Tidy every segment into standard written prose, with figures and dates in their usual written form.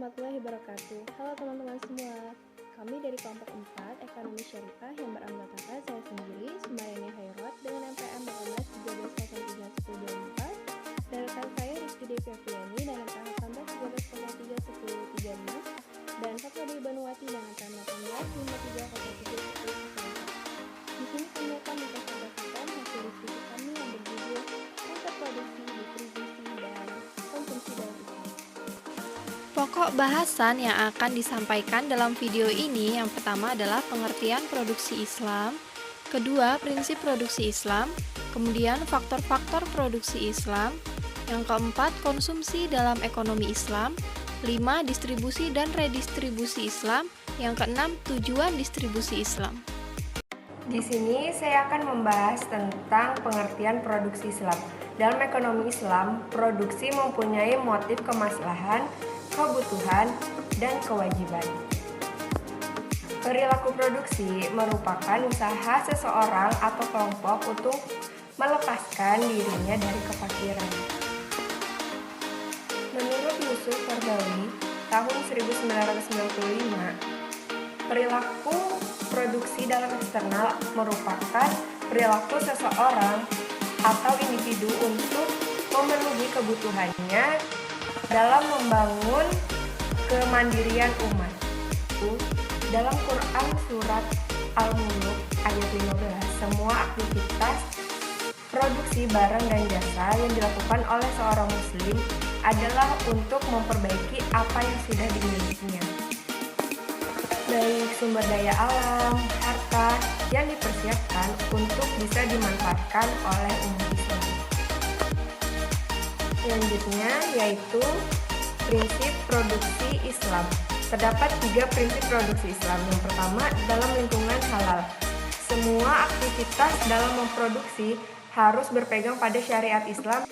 warahmatullahi wabarakatuh. Halo teman-teman semua. Kami dari kelompok 4 Ekonomi Syariah yang beranggotakan saya sendiri, Sumayani Hairot dengan NPM 18 13 03 10 24 dan rekan saya Rizky Devi Apriani dengan NPM 18 13 03 10 36 dan Fatwa Dewi Banuwati dengan NPM 18 53 03 10 4. Di sini kami akan mempresentasikan hasil diskusi kami yang berjudul Konsep Produksi, Distribusi, dan Konsumsi dalam Islam. Pokok bahasan yang akan disampaikan dalam video ini yang pertama adalah pengertian produksi Islam, kedua prinsip produksi Islam, kemudian faktor-faktor produksi Islam, yang keempat konsumsi dalam ekonomi Islam, 5 distribusi dan redistribusi Islam, yang keenam tujuan distribusi Islam. Di sini saya akan membahas tentang pengertian produksi Islam. Dalam ekonomi Islam, produksi mempunyai motif kemaslahan, kebutuhan, dan kewajiban. Perilaku produksi merupakan usaha seseorang atau kelompok untuk melepaskan dirinya dari kefakiran. Menurut Yusuf Qaradawi tahun 1995, perilaku produksi dalam eksternal merupakan perilaku seseorang atau individu untuk memenuhi kebutuhannya dalam membangun kemandirian umat. Dalam Quran Surat Al-Mulk ayat 15, semua aktivitas produksi barang dan jasa yang dilakukan oleh seorang muslim adalah untuk memperbaiki apa yang sudah dimilikinya, baik sumber daya alam, harta yang dipersiapkan untuk bisa dimanfaatkan oleh umat Islam. Selanjutnya yaitu prinsip produksi Islam. Terdapat 3 prinsip produksi Islam. Yang pertama, dalam lingkungan halal. Semua aktivitas dalam memproduksi harus berpegang pada syariat Islam.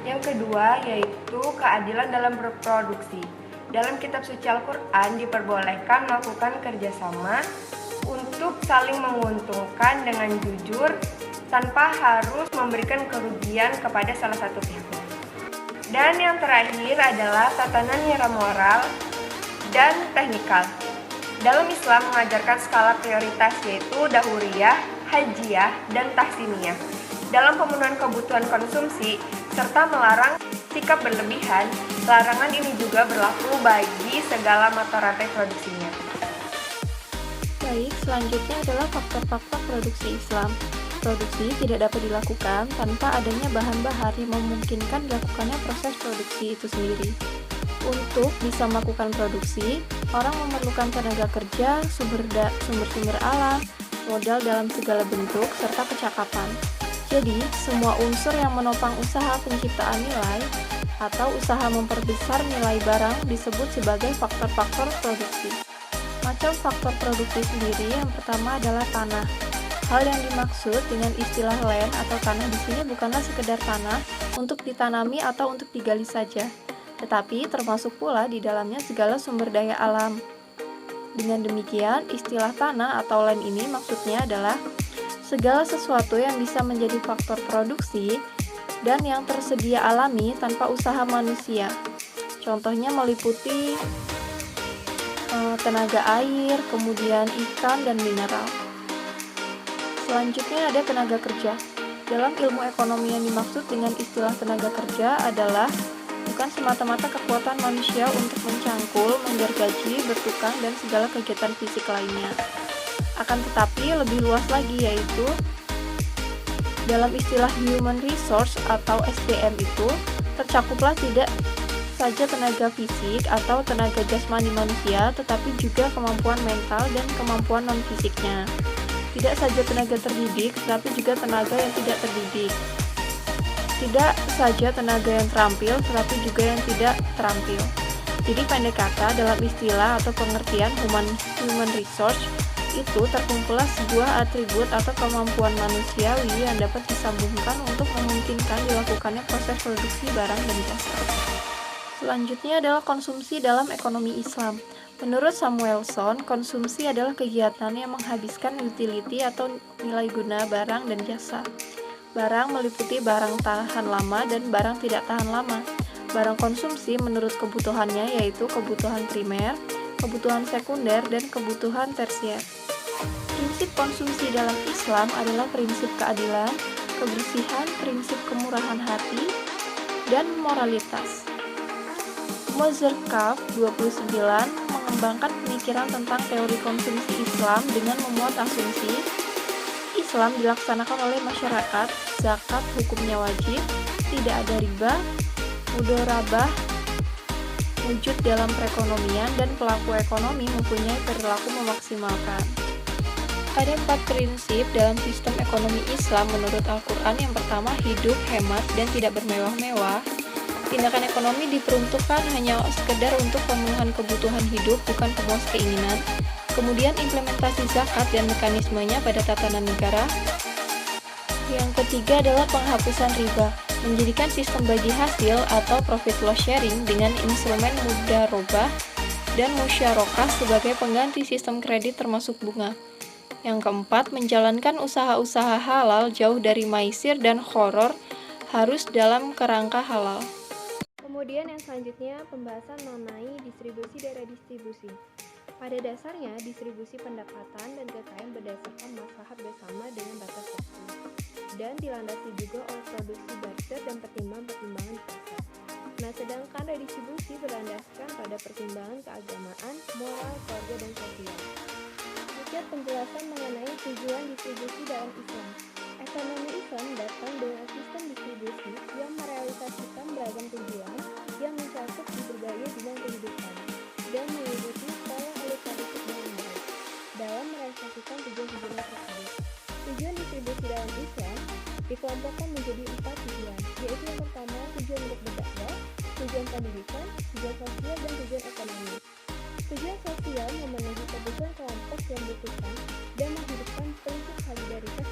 Yang kedua yaitu keadilan dalam berproduksi. Dalam kitab suci Al-Quran diperbolehkan melakukan kerjasama untuk saling menguntungkan dengan jujur tanpa harus memberikan kerugian kepada salah satu pihak. Dan yang terakhir adalah tatanan nilai moral dan teknikal. Dalam Islam mengajarkan skala prioritas yaitu dahuriyah, hajiyah, dan tahsiniyah. Dalam pemenuhan kebutuhan konsumsi serta melarang sikap berlebihan, larangan ini juga berlaku bagi segala mata rantai produksinya. Baik, selanjutnya adalah faktor-faktor produksi Islam. Produksi tidak dapat dilakukan tanpa adanya bahan bahar yang memungkinkan dilakukannya proses produksi itu sendiri. Untuk bisa melakukan produksi, orang memerlukan tenaga kerja, sumber-sumber alam, modal dalam segala bentuk, serta kecakapan. Jadi, semua unsur yang menopang usaha penciptaan nilai atau usaha memperbesar nilai barang disebut sebagai faktor-faktor produksi. Macam faktor produksi sendiri yang pertama adalah tanah. Hal yang dimaksud dengan istilah land atau tanah di sini bukanlah sekedar tanah untuk ditanami atau untuk digali saja, tetapi termasuk pula di dalamnya segala sumber daya alam. Dengan demikian, istilah tanah atau land ini maksudnya adalah segala sesuatu yang bisa menjadi faktor produksi dan yang tersedia alami tanpa usaha manusia. Contohnya meliputi tenaga air, kemudian ikan dan mineral. Selanjutnya ada tenaga kerja. Dalam ilmu ekonomi yang dimaksud dengan istilah tenaga kerja adalah bukan semata-mata kekuatan manusia untuk mencangkul, menggergaji, bertukang, dan segala kegiatan fisik lainnya. Akan tetapi lebih luas lagi yaitu dalam istilah human resource atau SDM itu tercakuplah tidak saja tenaga fisik atau tenaga jasmani manusia, tetapi juga kemampuan mental dan kemampuan non-fisiknya. Tidak saja tenaga terdidik, tetapi juga tenaga yang tidak terdidik. Tidak saja tenaga yang terampil, tetapi juga yang tidak terampil. Jadi pendek kata, dalam istilah atau pengertian human resource, itu terkumpullah sebuah atribut atau kemampuan manusiawi yang dapat disambungkan untuk memungkinkan dilakukannya proses produksi barang dan jasa. Selanjutnya adalah konsumsi dalam ekonomi Islam. Menurut Samuelson, konsumsi adalah kegiatan yang menghabiskan utility atau nilai guna barang dan jasa. Barang meliputi barang tahan lama dan barang tidak tahan lama. barang konsumsi menurut kebutuhannya, yaitu kebutuhan primer, kebutuhan sekunder, dan kebutuhan tersier. Prinsip konsumsi dalam Islam adalah prinsip keadilan, kebersihan, prinsip kemurahan hati, dan moralitas. Mozerkaf 29 mengembangkan pemikiran tentang teori konsumsi Islam dengan memuat asumsi Islam dilaksanakan oleh masyarakat, zakat hukumnya wajib, tidak ada riba, mudorabah wujud dalam perekonomian, dan pelaku ekonomi mempunyai perilaku memaksimalkan. Ada 4 prinsip dalam sistem ekonomi Islam menurut Al-Quran. Yang pertama, hidup, hemat, dan tidak bermewah-mewah. Tindakan ekonomi diperuntukkan hanya sekedar untuk pemenuhan kebutuhan hidup, bukan pemuas keinginan. Kemudian implementasi zakat dan mekanismenya pada tatanan negara. Yang ketiga adalah penghapusan riba, menjadikan sistem bagi hasil atau profit loss sharing dengan instrumen mudharabah dan musyarakah sebagai pengganti sistem kredit termasuk bunga. Yang keempat, menjalankan usaha-usaha halal jauh dari maisir dan khoror, harus dalam kerangka halal. Kemudian yang selanjutnya pembahasan mengenai distribusi dan redistribusi. Pada dasarnya, distribusi pendapatan dan kekayaan berdasarkan maslahat bersama dengan batas waktu, dan dilandasi juga oleh produksi barter dan pertimbangan-pertimbangan pasar. Nah, sedangkan redistribusi berlandaskan pada pertimbangan keagamaan, moral, keluarga, dan sosial. Sedikit penjelasan mengenai tujuan distribusi dalam Islam. Ekonomi Islam datang dengan sistem distribusi yang merealisasikan beragam tujuan yang mencakup di berbagai bidang kehidupan dan mengikuti pola elit politik dengan baik dalam merealisasikan tujuan-tujuan tersebut. Tujuan distribusi dalam Islam dikelompokkan menjadi 4 tujuan, yaitu yang pertama tujuan untuk berdakwah, tujuan pendidikan, tujuan sosial, dan tujuan ekonomi. Tujuan sosial memenuhi kebutuhan kelompok yang membutuhkan dan menghidupkan prinsip solidaritas